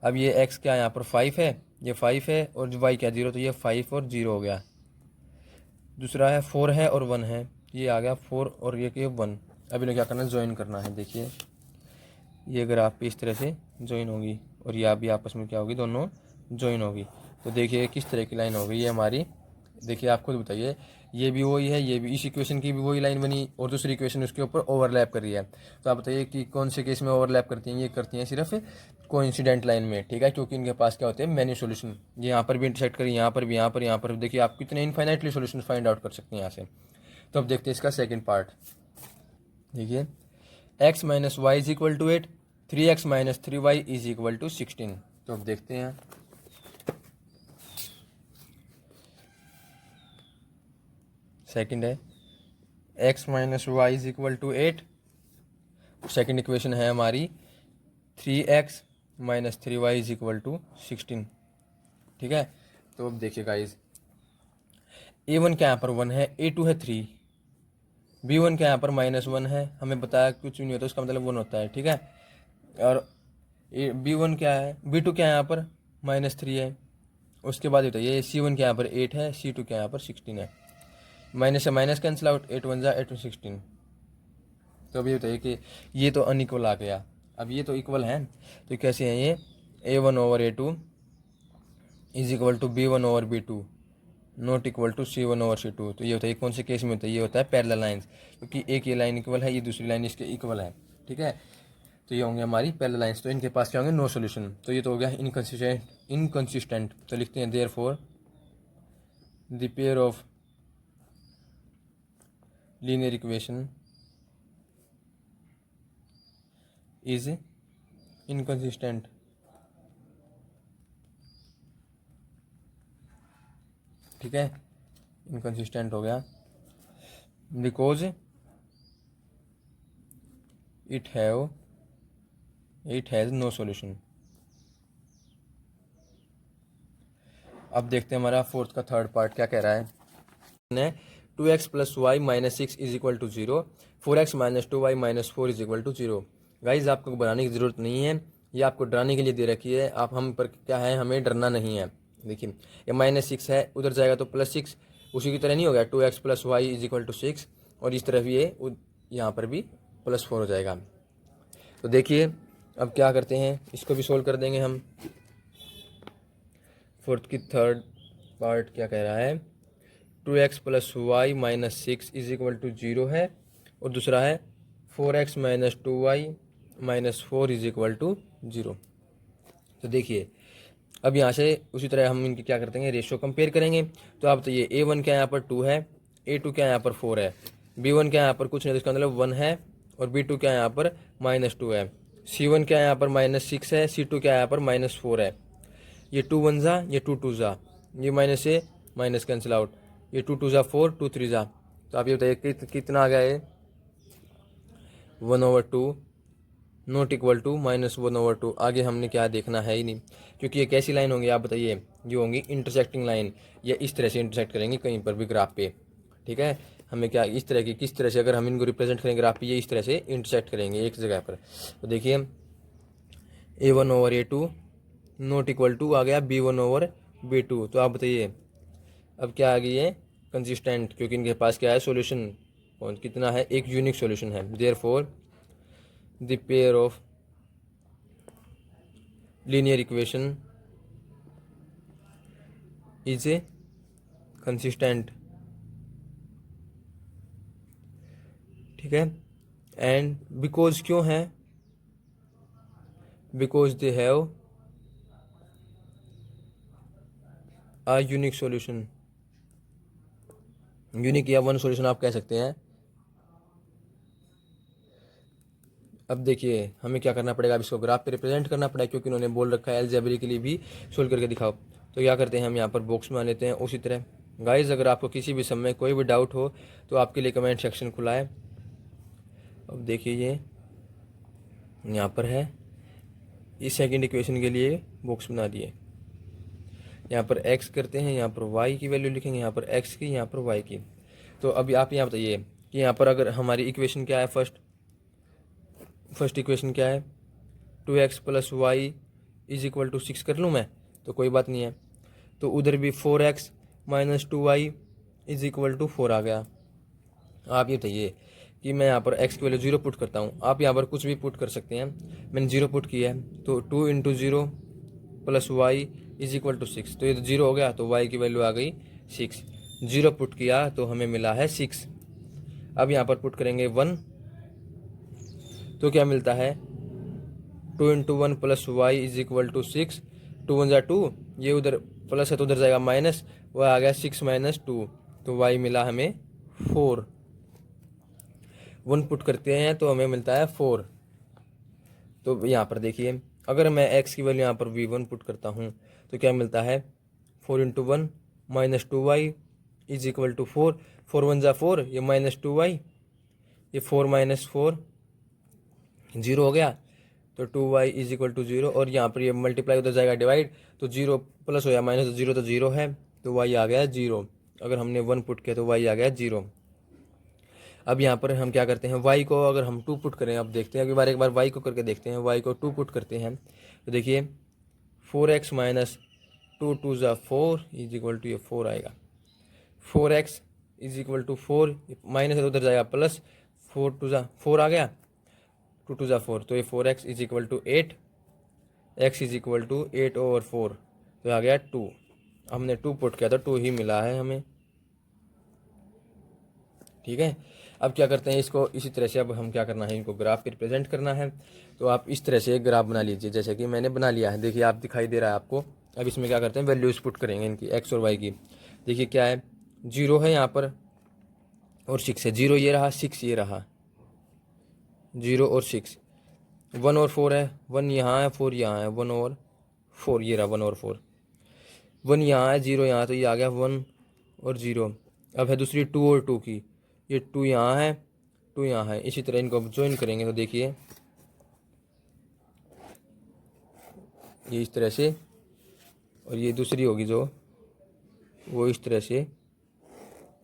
अब ये x क्या यहाँ पर 5 है, ये 5 है, और y क्या 0, तो ये 5 और 0 हो गया। दूसरा है 4 है और 1 है, ये आ गया 4 और ये 1। अब इन्हें क्या करना है, ज्वाइन करना है। देखिए ये ग्राफ पे इस तरह से ज्वाइन होगी और ये भी आपस में क्या होगी, दोनों ज्वाइन होगी। तो देखिए किस तरह की लाइन होगी, ये हमारी देखिए आप खुद बताइए, ये भी वही है, ये भी इस इक्वेशन की भी वही लाइन बनी और दूसरी इक्वेशन उसके ऊपर ओवरलैप कर रही है। तो आप बताइए कि कौन से केस में ओवरलैप करती हैं? ये करती हैं सिर्फ कोइंसिडेंट लाइन में, ठीक है, क्योंकि इनके पास क्या होते हैं, मैनी सोल्यूशन। ये यहाँ पर भी इंटरसेक्ट करिए, यहाँ पर भी, यहाँ पर, यहाँ पर। देखिए आप कितने इनफाइनाइटली सोल्यूशन फाइंड आउट कर सकते हैं यहाँ से। तो अब देखते हैं इसका सेकेंड पार्ट। देखिए x minus y is equal to 8, 3x minus 3y is equal to 16। तो अब देखते हैं, सेकंड है x minus y is equal to 8, second equation है हमारी 3x minus 3y is equal to 16, ठीक है। तो अब देखिए गाइज, a1 क्या यहाँ पर 1 है, a2 है 3, b1 क्या यहाँ पर -1 है, हमें बताया कुछ भी नहीं होता, उसका मतलब 1 होता है, ठीक है। और b1 क्या है, b2 क्या यहाँ पर -3 है। उसके बाद बताइए c1 क्या यहाँ पर 8 है, c2 क्या यहाँ पर 16 है। माइनस से माइनस कैंसिल आउट, 8 1 जा 8 16। तो अभी बताइए कि ये तो अनइक्वल आ गया, अब ये तो इक्वल है, तो कैसे हैं ये, a1 over a2 is equal to b1 over b2 not equal to c1 over c2। तो ये होता है कौन से केस में होता है, ये होता है पैरेलल लाइंस, क्योंकि एक ये लाइन इक्वल है, ये दूसरी लाइन इसके इक्वल है, ठीक है। तो ये होंगे हमारी पैरेलल लाइंस, तो इनके पास क्या होंगे, नो सोल्यूशन। तो ये तो हो गया इनकंसिस्टेंट। तो लिखते हैं therefore the pair of linear equation is inconsistent. ठीक है, इनकंसिस्टेंट हो गया because it has no solution. अब देखते हैं हमारा फोर्थ का थर्ड पार्ट क्या कह रहा है। 2x plus y minus 6 is equal to 0, 4x minus 2y minus 4 is equal to 0। Guys आपको बनाने की ज़रूरत नहीं है, ये आपको डराने के लिए दे रखी है। आप हम पर क्या है, हमें डरना नहीं है। देखिए ये -6 है, उधर जाएगा तो +6, उसी की तरह नहीं हो गया 2x plus y is equal to 6, और इस तरफ ये यहाँ पर भी +4 हो जाएगा। तो देखिए अब क्या करते हैं, इसको भी सोल्व कर देंगे हम। फोर्थ की थर्ड पार्ट क्या कह रहा है, 2x plus y minus 6 is equal to 0 है, और दूसरा है 4x minus 2y minus 4 is equal to 0। तो देखिए अब यहाँ से उसी तरह हम इनकी क्या करते हैं, रेशियो कंपेयर करेंगे। तो आप बताइए a1 क्या यहाँ पर 2 है, a2 क्या यहाँ पर 4 है, b1 क्या यहाँ पर कुछ नहीं, तो इसका मतलब 1 है, और b2 क्या यहाँ पर -2 है, c1 क्या यहाँ पर -6 है, c2 क्या यहाँ पर -4 है। ये 2 1 जा, ये 2 2 जा, ये माइनस से माइनस कैंसिल आउट, ये 2 2 जा 4, 2 3 जा। तो आप ये बताइए कितना आ गया है, 1/2 नॉट इक्वल टू -1/2। आगे हमने क्या देखना है ही नहीं, क्योंकि ये कैसी लाइन होंगी आप बताइए, ये होंगी इंटरसेक्टिंग लाइन, या इस तरह से इंटरसेक्ट करेंगे कहीं पर भी ग्राफ पे, ठीक है। हमें क्या इस तरह की, किस तरह से अगर हम इनको रिप्रेजेंट करेंगे ग्राफ पे, ये इस तरह से इंटरसेक्ट करेंगे एक जगह पर। तो देखिए a1 over a2 not equal to आ गया b1 ओवर b2। तो आप बताइए अब क्या आ गई है, कंसिस्टेंट, क्योंकि इनके पास क्या है, सॉल्यूशन कितना है, एक यूनिक सॉल्यूशन है। Therefore the pair of linear equation is a consistent, ठीक है। एंड बिकॉज क्यों है, because they have a unique solution. Unique या वन सॉल्यूशन आप कह सकते हैं। अब देखिए हमें क्या करना पड़ेगा, अब इसको ग्राफ पे रिप्रेजेंट करना पड़ेगा, क्योंकि उन्होंने बोल रखा है अलजेब्रा के लिए भी सोल्व करके दिखाओ। तो क्या करते हैं, हम यहाँ पर बॉक्स में लेते हैं उसी तरह। गाइज अगर आपको किसी भी समय कोई भी डाउट हो तो आपके लिए कमेंट सेक्शन खुला है। अब देखिए ये यहाँ पर है, इस सेकंड इक्वेशन के लिए बॉक्स बना दिए। यहाँ पर x करते हैं, यहाँ पर y की वैल्यू लिखेंगे, यहाँ पर x की, यहाँ पर y की। तो अभी आप यहाँ बताइए कि यहाँ पर अगर हमारी इक्वेशन क्या है, फर्स्ट इक्वेशन क्या है, 2x plus y is equal to 6 कर लूँ मैं, तो कोई बात नहीं है। तो उधर भी 4x minus 2y is equal to 4 आ गया। आप ये बताइए कि मैं यहाँ पर x की वैल्यू 0 पुट करता हूँ, आप यहाँ पर कुछ भी पुट कर सकते हैं, मैंने 0 पुट किया है। तो 2 into 0 plus y is equal to 6, तो ये तो 0 हो गया, तो y की वैल्यू आ गई 6। 0 पुट किया तो हमें मिला है 6। अब यहाँ पर पुट करेंगे 1 तो क्या मिलता है 2 into 1 plus y is equal to 6। 2 1 जा 2, ये उधर प्लस है तो उधर जाएगा माइनस, वह आ गया 6 माइनस 2, तो वाई मिला हमें 4। 1 पुट करते हैं तो हमें मिलता है 4। तो यहाँ पर देखिए अगर मैं x की वैल्यू यहाँ पर v1 पुट करता हूँ तो क्या मिलता है 4 into 1 minus 2y is equal to 4। 4 1 जा 4, ये माइनस 2y, ये 4 माइनस 4 0 हो गया, तो 2y इज इक्वल टू 0। और यहाँ पर ये मल्टीप्लाई उधर जाएगा डिवाइड, तो 0 प्लस हो या माइनस, तो 0 है, तो y आ गया 0। अगर हमने 1 पुट किया तो y आ गया 0। अब यहाँ पर हम क्या करते हैं y को अगर हम 2 पुट करें, अब देखते हैं एक बार y को करके देखते हैं। y को 2 पुट करते हैं तो देखिए 4x माइनस 2 2 ज़ा 4 इज इक्वल टू ये 4 आएगा। 4x is equal to 4, minus उधर जाएगा प्लस, 4 2 ज़ा 4 आ गया, 2 2 ज़ा 4, तो ये 4x is equal to 8, x is equal to 8 over 4, तो आ गया 2। हमने 2 पुट किया तो 2 ही मिला है हमें, ठीक है। अब क्या करते हैं इसको इसी तरह से, अब हम क्या करना है, इनको ग्राफ पे रिप्रेजेंट करना है। तो आप इस तरह से एक ग्राफ बना लीजिए जैसे कि मैंने बना लिया है, देखिए आप दिखाई दे रहा है आपको। अब इसमें क्या करते हैं वैल्यूज पुट करेंगे इनकी x और y की। देखिए क्या है 0 है यहाँ पर और 6 है, 0 ये रहा 6 ये रहा, 0 और 6, 1 और 4 है, 1 यहाँ है 4 यहाँ है, 1 और 4 ये रहा 1 और 4, 1 यहाँ है 0 यहाँ, तो ये आ गया 1 और 0। अब है दूसरी 2 और 2 की, ये 2 यहाँ है 2 यहाँ है, इसी तरह इनको ज्वाइन करेंगे तो देखिए ये इस तरह से, और ये दूसरी होगी जो वो इस तरह से।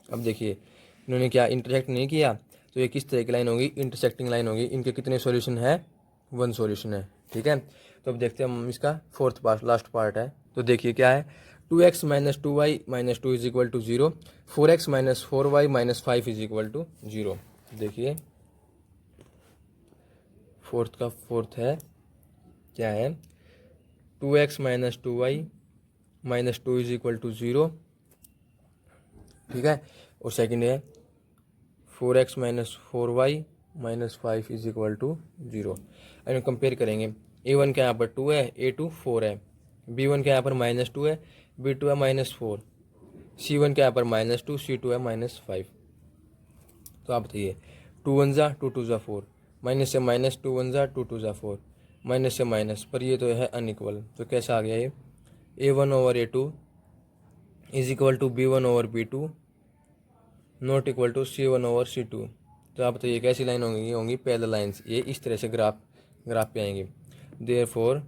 अब देखिए इन्होंने क्या इंटरसेक्ट नहीं किया, तो ये किस तरह की लाइन होगी, इंटरसेक्टिंग लाइन होगी। इनके कितने सॉल्यूशन है, 1 सॉल्यूशन है, ठीक है। तो अब देखते हैं हम इसका फोर्थ पार्ट, लास्ट पार्ट है। तो देखिए क्या है 2x minus 2y minus 2 is equal to 0, 4x minus 4y minus 5 is equal to 0। देखिए फोर्थ है क्या है 2x minus 2y minus 2 is equal to 0, ठीक है। और सेकंड है 4x minus 4y minus 5 is equal to 0। अब कंपेयर करेंगे, a1 का यहाँ पर 2 है, a2 4 है, b1 का यहाँ पर माइनस 2 है, b2 है माइनस 4, c1 का यहाँ पर माइनस 2, c2 है माइनस 5। तो आप बताइए 2 1 ज़ा 2 2 ज़ा 4, माइनस से माइनस 2 1 ज़ा 2 2 ज़ा 4, माइनस से माइनस, पर ये तो है अनइक्वल, तो कैसा आ गया ये a1 over a2 is equal to b1 over b2 not equal to c1 over c2। तो आप बताइए कैसी लाइन होंगी, ये होंगी पैरेलल लाइंस, ये इस तरह से ग्राफ पे आएंगे। देयरफॉर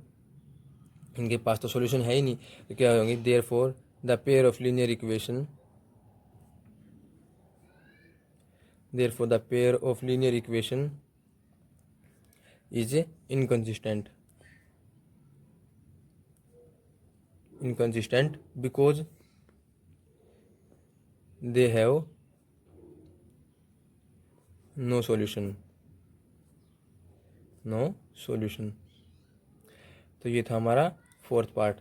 इनके पास तो सॉल्यूशन है ही नहीं, तो क्या होंगी therefore the pair of linear equation, therefore the pair of linear equation is inconsistent because they have no solution। तो ये था हमारा फोर्थ पार्ट।